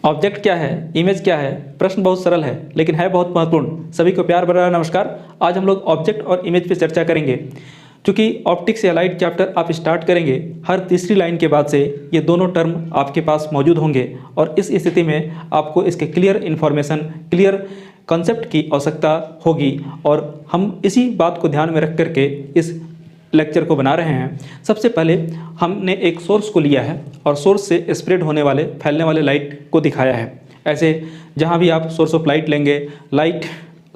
Object क्या है, image क्या है। प्रश्न बहुत सरल है लेकिन है बहुत महत्वपूर्ण। सभी को प्यार भरा नमस्कार। आज हम लोग ऑब्जेक्ट और इमेज पे चर्चा करेंगे। क्योंकि ऑप्टिक्स या लाइट चैप्टर आप स्टार्ट करेंगे, हर तीसरी लाइन के बाद से ये दोनों टर्म आपके पास मौजूद होंगे और इस स्थिति में आपको इसके क्लियर इन्फॉर्मेशन, क्लियर कॉन्सेप्ट की आवश्यकता होगी। और हम इसी बात को ध्यान में रख करके इस लेक्चर को बना रहे हैं। सबसे पहले हमने एक सोर्स को लिया है और सोर्स से स्प्रेड होने वाले, फैलने वाले लाइट को दिखाया है। ऐसे जहाँ भी आप सोर्स ऑफ लाइट लेंगे, लाइट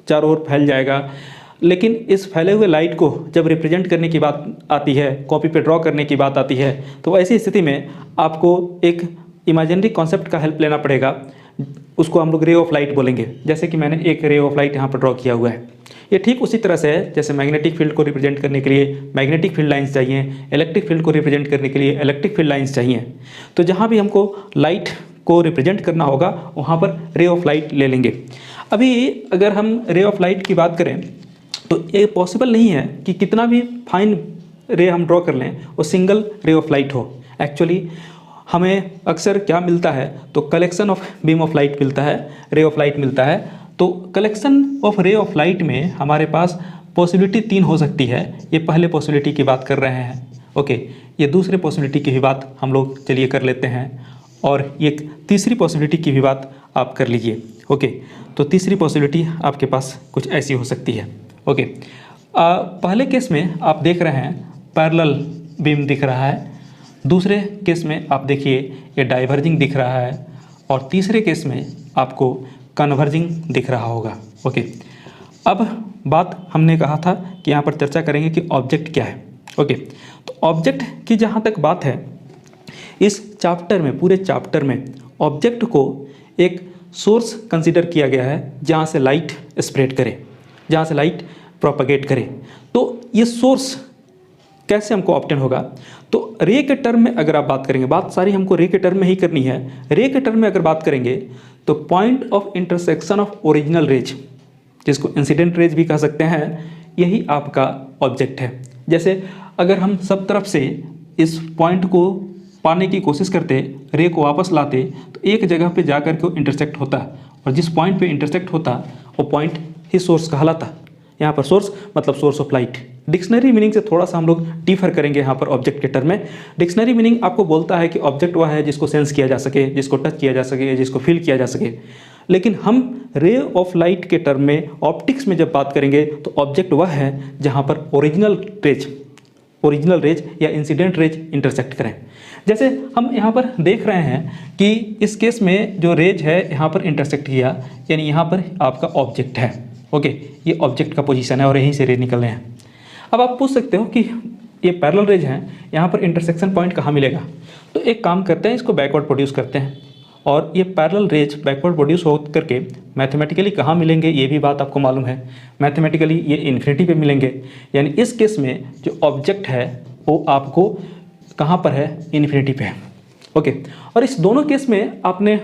चारों ओर फैल जाएगा। लेकिन इस फैले हुए लाइट को जब रिप्रेजेंट करने की बात आती है, कॉपी पे ड्रॉ करने की बात आती है, तो ऐसी स्थिति में आपको एक इमेजिनरी कॉन्सेप्ट का हेल्प लेना पड़ेगा। उसको हम लोग रे ऑफ लाइट बोलेंगे। जैसे कि मैंने एक रे ऑफ लाइट यहाँ पर ड्रॉ किया हुआ है। ये ठीक उसी तरह से है जैसे मैग्नेटिक फील्ड को रिप्रेजेंट करने के लिए मैग्नेटिक फील्ड लाइंस चाहिए, इलेक्ट्रिक फील्ड को रिप्रेजेंट करने के लिए इलेक्ट्रिक फील्ड लाइंस चाहिए। तो जहाँ भी हमको लाइट को रिप्रेजेंट करना होगा वहाँ पर रे ऑफ लाइट ले लेंगे। अभी अगर हम रे ऑफ लाइट की बात करें तो ये पॉसिबल नहीं है कि कितना भी फाइन रे हम ड्रॉ कर लें वो सिंगल रे ऑफ लाइट हो। एक्चुअली हमें अक्सर क्या मिलता है, तो collection of beam of light मिलता है, रे ऑफ लाइट मिलता है। तो collection of ray of light में हमारे पास पॉसिबिलिटी 3 हो सकती है। ये पहले पॉसिबिलिटी की बात कर रहे हैं। ओके, ये दूसरे पॉसिबिलिटी की भी बात हम लोग चलिए कर लेते हैं और ये तीसरी पॉसिबिलिटी की भी बात आप कर लीजिए। ओके, तो तीसरी पॉसिबिलिटी आपके पास कुछ ऐसी हो सकती है। ओके, पहले केस में आप देख रहे हैं पैरेलल बीम दिख रहा है, दूसरे केस में आप देखिए ये डाइवर्जिंग दिख रहा है और तीसरे केस में आपको कन्वर्जिंग दिख रहा होगा। ओके, अब बात हमने कहा था कि यहाँ पर चर्चा करेंगे कि ऑब्जेक्ट क्या है। ओके, तो ऑब्जेक्ट की जहाँ तक बात है, इस चैप्टर में, पूरे चैप्टर में ऑब्जेक्ट को एक सोर्स कंसीडर किया गया है जहाँ से लाइट स्प्रेड करे, जहाँ से लाइट प्रोपगेट करे। तो ये सोर्स कैसे हमको ऑब्टेन होगा, तो रे के टर्म में अगर आप बात करेंगे, बात सारी हमको रे के टर्म में ही करनी है। रे के टर्म में अगर बात करेंगे तो point of intersection of original rays, जिसको इंसिडेंट रेज भी कह सकते हैं, यही आपका ऑब्जेक्ट है। जैसे अगर हम सब तरफ से इस पॉइंट को पाने की कोशिश करते, रे को वापस लाते, तो एक जगह पे जाकर के वो इंटरसेक्ट होता और जिस पॉइंट पे इंटरसेक्ट होता वो पॉइंट ही सोर्स कहलाता। यहाँ पर सोर्स मतलब source of light. Dictionary meaning से थोड़ा सा हम लोग डिफर करेंगे यहाँ पर ऑब्जेक्ट के टर्म में। डिक्शनरी मीनिंग आपको बोलता है कि ऑब्जेक्ट वह है जिसको सेंस किया जा सके, जिसको टच किया जा सके, जिसको फील किया जा सके। लेकिन हम रे ऑफ लाइट के टर्म में, ऑप्टिक्स में जब बात करेंगे तो ऑब्जेक्ट वह है जहाँ पर ओरिजिनल रेज या इंसिडेंट रेज इंटरसेक्ट करें। जैसे हम यहाँ पर देख रहे हैं कि इस केस में जो रेज है यहाँ पर इंटरसेक्ट किया, यानी यहाँ पर आपका ऑब्जेक्ट है। ओके, ये ऑब्जेक्ट का पोजीशन है और यहीं से रे निकल रहे हैं। अब आप पूछ सकते हो कि ये पैरेलल रेज हैं, यहाँ पर इंटरसेक्शन पॉइंट कहाँ मिलेगा। तो एक काम करते हैं, इसको बैकवर्ड प्रोड्यूस करते हैं और ये पैरेलल रेज बैकवर्ड प्रोड्यूस हो करके मैथमेटिकली कहाँ मिलेंगे ये भी बात आपको मालूम है। मैथमेटिकली ये इन्फिनिटी पे मिलेंगे। यानी इस केस में जो ऑब्जेक्ट है वो आपको कहाँ पर है, इन्फिनिटी पे है। ओके, और इस दोनों केस में आपने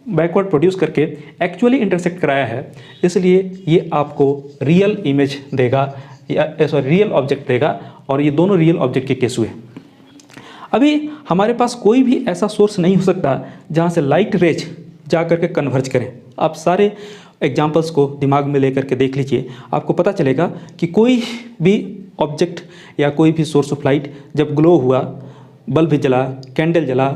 बैकवर्ड प्रोड्यूस करके एक्चुअली इंटरसेक्ट कराया है, इसलिए ये आपको रियल इमेज देगा या रियल ऑब्जेक्ट देगा। और ये दोनों रियल ऑब्जेक्ट के केस हुए। अभी हमारे पास कोई भी ऐसा सोर्स नहीं हो सकता जहाँ से लाइट रेज जा करके कन्वर्ज करें। आप सारे एग्जाम्पल्स को दिमाग में लेकर के देख लीजिए, आपको पता चलेगा कि कोई भी ऑब्जेक्ट या कोई भी सोर्स ऑफ लाइट जब ग्लो हुआ, बल्ब जला, कैंडल जला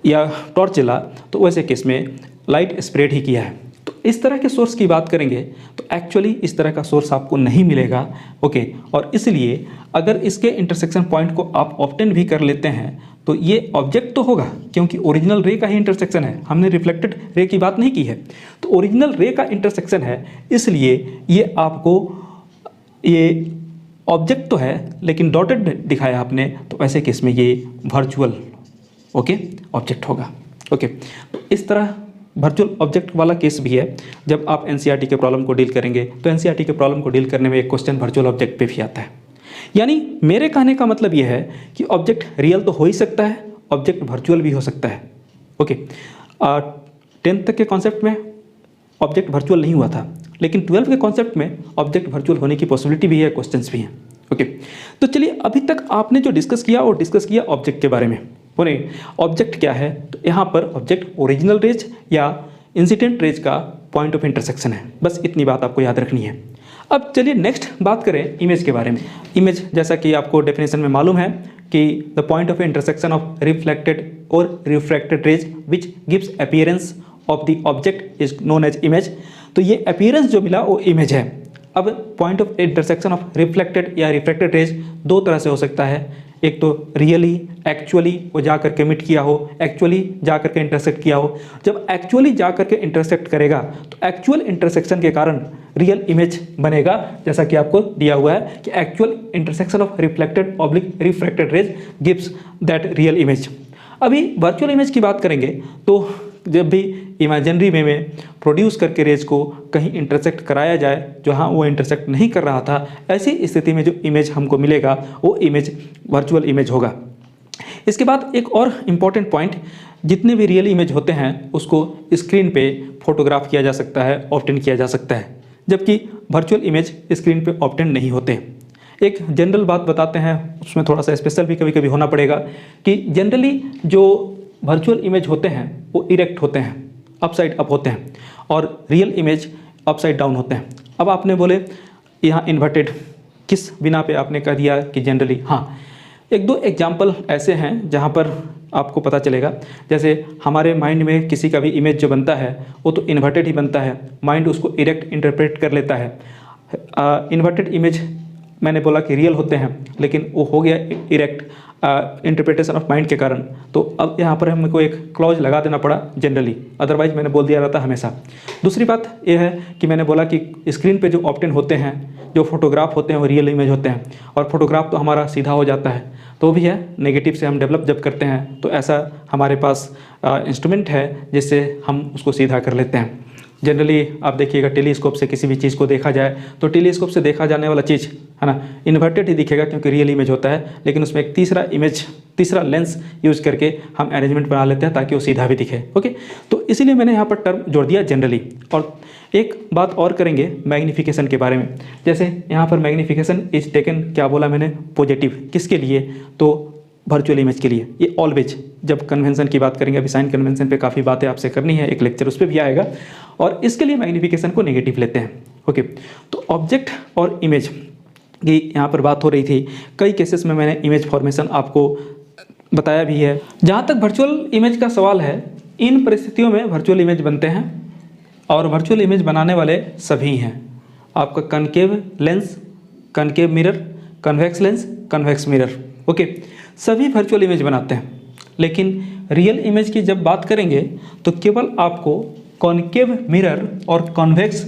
या टॉर्च जला, तो वैसे केस में लाइट स्प्रेड ही किया है। तो इस तरह के सोर्स की बात करेंगे तो एक्चुअली इस तरह का सोर्स आपको नहीं मिलेगा। ओके, और इसलिए अगर इसके इंटरसेक्शन पॉइंट को आप ऑब्टेन भी कर लेते हैं तो ये ऑब्जेक्ट तो होगा, क्योंकि ओरिजिनल रे का ही इंटरसेक्शन है। हमने रिफ्लेक्टेड रे की बात नहीं की है, तो ओरिजिनल रे का इंटरसेक्शन है, इसलिए ये आपको ये ऑब्जेक्ट तो है लेकिन डॉटेड दिखाया आपने, तो ऐसे केस में ये वर्चुअल ऑब्जेक्ट होगा। ओके, तो इस तरह वर्चुअल ऑब्जेक्ट वाला केस भी है। जब आप एनसीईआरटी के प्रॉब्लम को डील करेंगे तो एनसीईआरटी के प्रॉब्लम को डील करने में एक क्वेश्चन वर्चुअल ऑब्जेक्ट पे भी आता है। यानी मेरे कहने का मतलब यह है कि ऑब्जेक्ट रियल तो हो ही सकता है, ऑब्जेक्ट वर्चुअल भी हो सकता है। ओके, 10th तक के कॉन्सेप्ट में ऑब्जेक्ट वर्चुअल नहीं हुआ था, लेकिन 12th के कॉन्सेप्ट में ऑब्जेक्ट वर्चुअल होने की पॉसिबिलिटी भी है, क्वेश्चंस भी हैं। ओके, तो चलिए अभी तक आपने जो डिस्कस किया वो डिस्कस किया ऑब्जेक्ट के बारे में। वो नहीं, ऑब्जेक्ट क्या है, तो यहाँ पर ऑब्जेक्ट ओरिजिनल रेज या इंसिडेंट रेज का पॉइंट ऑफ इंटरसेक्शन है। बस इतनी बात आपको याद रखनी है। अब चलिए नेक्स्ट बात करें इमेज के बारे में। इमेज जैसा कि आपको डेफिनेशन में मालूम है कि the point of intersection of reflected और refracted rays which gives appearance of the object is known as image. तो ये अपीयरेंस जो मिला वो इमेज है। अब point of intersection of reflected या रिफ्रैक्टेड रेज दो तरह से हो सकता है, एक तो रियली, एक्चुअली वो जा करके मिट किया हो, एक्चुअली जा करके इंटरसेक्ट किया हो। जब एक्चुअली जा करके इंटरसेक्ट करेगा तो एक्चुअल इंटरसेक्शन के कारण रियल इमेज बनेगा, जैसा कि आपको दिया हुआ है कि actual intersection of reflected oblique refracted rays gives that real image. अभी वर्चुअल इमेज की बात करेंगे तो जब भी इमेजिनरी वे में प्रोड्यूस करके रेज को कहीं इंटरसेक्ट कराया जाए जहाँ वो इंटरसेक्ट नहीं कर रहा था, ऐसी स्थिति में जो इमेज हमको मिलेगा वो इमेज वर्चुअल इमेज होगा। इसके बाद एक और इम्पॉर्टेंट पॉइंट, जितने भी रियल इमेज होते हैं उसको स्क्रीन पे फोटोग्राफ किया जा सकता है, ऑब्टेन किया जा सकता है, जबकि वर्चुअल इमेज स्क्रीन पे ऑब्टेन नहीं होते। एक जनरल बात बताते हैं, उसमें थोड़ा सा स्पेशल भी कभी कभी होना पड़ेगा कि जनरली जो वर्चुअल इमेज होते हैं वो इरेक्ट होते हैं, अपसाइड अप होते हैं, और रियल इमेज अपसाइड डाउन होते हैं। अब आपने बोले यहाँ इन्वर्टेड, किस बिना पे आपने कह दिया कि जनरली? हाँ, एक दो एग्जाम्पल ऐसे हैं जहाँ पर आपको पता चलेगा। जैसे हमारे माइंड में किसी का भी इमेज जो बनता है वो तो इन्वर्टेड ही बनता है, माइंड उसको इरेक्ट इंटरप्रेट कर लेता है। इन्वर्टेड इमेज मैंने बोला कि रियल होते हैं, लेकिन वो हो गया इरेक्ट इंटरप्रिटेशन ऑफ माइंड के कारण। तो अब यहाँ पर हमको एक क्लॉज लगा देना पड़ा जनरली, अदरवाइज मैंने बोल दिया रहता हमेशा। दूसरी बात यह है कि मैंने बोला कि स्क्रीन पे जो ऑब्टेन होते हैं, जो फोटोग्राफ होते हैं वो रियल इमेज होते हैं, और फोटोग्राफ तो हमारा सीधा हो जाता है, तो भी है नेगेटिव से हम डेवलप जब करते हैं तो ऐसा हमारे पास इंस्ट्रूमेंट है जिससे हम उसको सीधा कर लेते हैं। जनरली आप देखिएगा टेलीस्कोप से किसी भी चीज़ को देखा जाए तो टेलीस्कोप से देखा जाने वाला चीज़ है ना इन्वर्टेड ही दिखेगा, क्योंकि रियल इमेज होता है, लेकिन उसमें एक तीसरा लेंस यूज़ करके हम अरेंजमेंट बना लेते हैं ताकि वो सीधा भी दिखे। ओके, तो इसीलिए मैंने यहाँ पर टर्म जोड़ दिया जनरली। और एक बात और करेंगे मैग्नीफिकेशन के बारे में। जैसे यहाँ पर मैग्नीफिकेशन इज टेकन, क्या बोला मैंने, पॉजिटिव। किसके लिए? तो वर्चुअल इमेज के लिए। ये ऑलवेज, जब कन्वेंशन की बात करेंगे, अभी साइन कन्वेंशन पे काफ़ी बातें आपसे करनी है, एक लेक्चर उस पर भी आएगा, और इसके लिए मैग्नीफिकेशन को नेगेटिव लेते हैं। ओके, तो ऑब्जेक्ट और इमेज की यहाँ पर बात हो रही थी। कई केसेस में मैंने इमेज फॉर्मेशन आपको बताया भी है। जहाँ तक वर्चुअल इमेज का सवाल है, इन परिस्थितियों में वर्चुअल इमेज बनते हैं, और वर्चुअल इमेज बनाने वाले सभी हैं। आपका concave lens, concave mirror, convex lens, convex mirror, okay, सभी वर्चुअल इमेज बनाते हैं। लेकिन रियल इमेज की जब बात करेंगे तो केवल आपको कॉनकेव मिरर और कॉन्वेक्स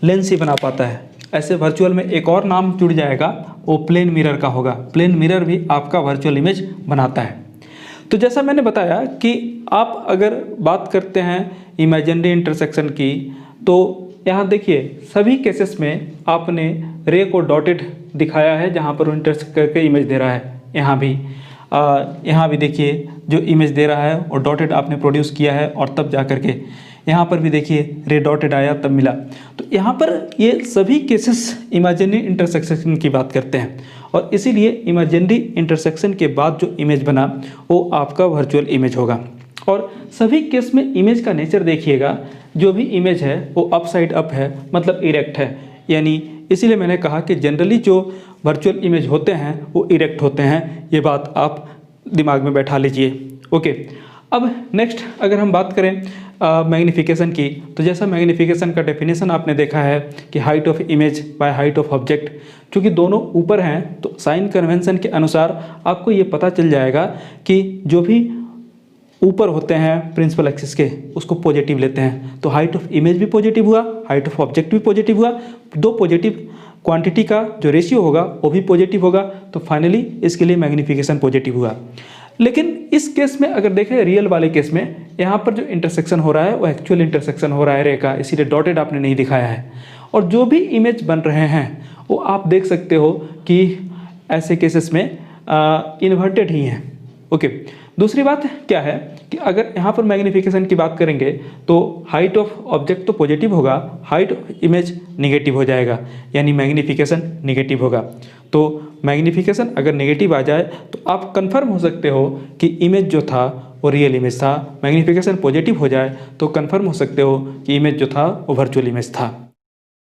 लेंस ही बना पाता है। ऐसे वर्चुअल में एक और नाम जुड़ जाएगा, वो प्लेन मिरर का होगा। प्लेन मिरर भी आपका वर्चुअल इमेज बनाता है। तो जैसा मैंने बताया कि आप अगर बात करते हैं इमेजिनरी इंटरसेक्शन की, तो यहाँ देखिए सभी केसेस में आपने रे को डॉटेड दिखाया है जहाँ पर वो इंटरसेक्ट करके इमेज दे रहा है। यहाँ भी देखिए जो इमेज दे रहा है और डॉटेड आपने प्रोड्यूस किया है, और तब जा करके यहाँ पर भी देखिए रे डॉटेड आया तब मिला। तो यहाँ पर ये सभी केसेस इमेजिनरी इंटरसेक्शन की बात करते हैं, और इसीलिए इमेजिनरी इंटरसेक्शन के बाद जो इमेज बना वो आपका वर्चुअल इमेज होगा। और सभी केस में इमेज का नेचर देखिएगा, जो भी इमेज है वो अपसाइड अप है, मतलब इरेक्ट है। यानी इसीलिए मैंने कहा कि जनरली जो वर्चुअल इमेज होते हैं वो इरेक्ट होते हैं। ये बात आप दिमाग में बैठा लीजिए। ओके, अब नेक्स्ट अगर हम बात करें मैग्नीफिकेशन की, तो जैसा मैग्नीफिकेशन का डेफिनेशन आपने देखा है कि height of image by height of object, क्योंकि दोनों ऊपर हैं तो साइन कन्वेंशन के अनुसार आपको ये पता चल जाएगा कि जो भी ऊपर होते हैं प्रिंसिपल एक्सिस के उसको पॉजिटिव लेते हैं। तो हाइट ऑफ इमेज भी पॉजिटिव हुआ, हाइट ऑफ ऑब्जेक्ट भी पॉजिटिव हुआ, दो पॉजिटिव क्वांटिटी का जो रेशियो होगा वो भी पॉजिटिव होगा। तो फाइनली इसके लिए मैग्नीफिकेशन पॉजिटिव हुआ। लेकिन इस केस में अगर देखें रियल वाले केस में, यहाँ पर जो इंटरसेक्शन हो रहा है वो एक्चुअल इंटरसेक्शन हो रहा है रे का, इसीलिए डॉटेड आपने नहीं दिखाया है। और जो भी इमेज बन रहे हैं वो आप देख सकते हो कि ऐसे केसेस में इन्वर्टेड ही हैं। ओके, दूसरी बात क्या है कि अगर यहाँ पर मैग्नीफिकेशन की बात करेंगे तो हाइट ऑफ ऑब्जेक्ट तो पॉजिटिव होगा, हाइट ऑफ इमेज निगेटिव हो जाएगा, यानी मैग्नीफिकेशन निगेटिव होगा। तो मैग्नीफिकेशन अगर नेगेटिव आ जाए तो आप कंफर्म हो सकते हो कि इमेज जो था वो रियल इमेज था। मैग्नीफिकेशन पॉजिटिव हो जाए तो कंफर्म हो सकते हो कि इमेज जो था वो वर्चुअल इमेज था।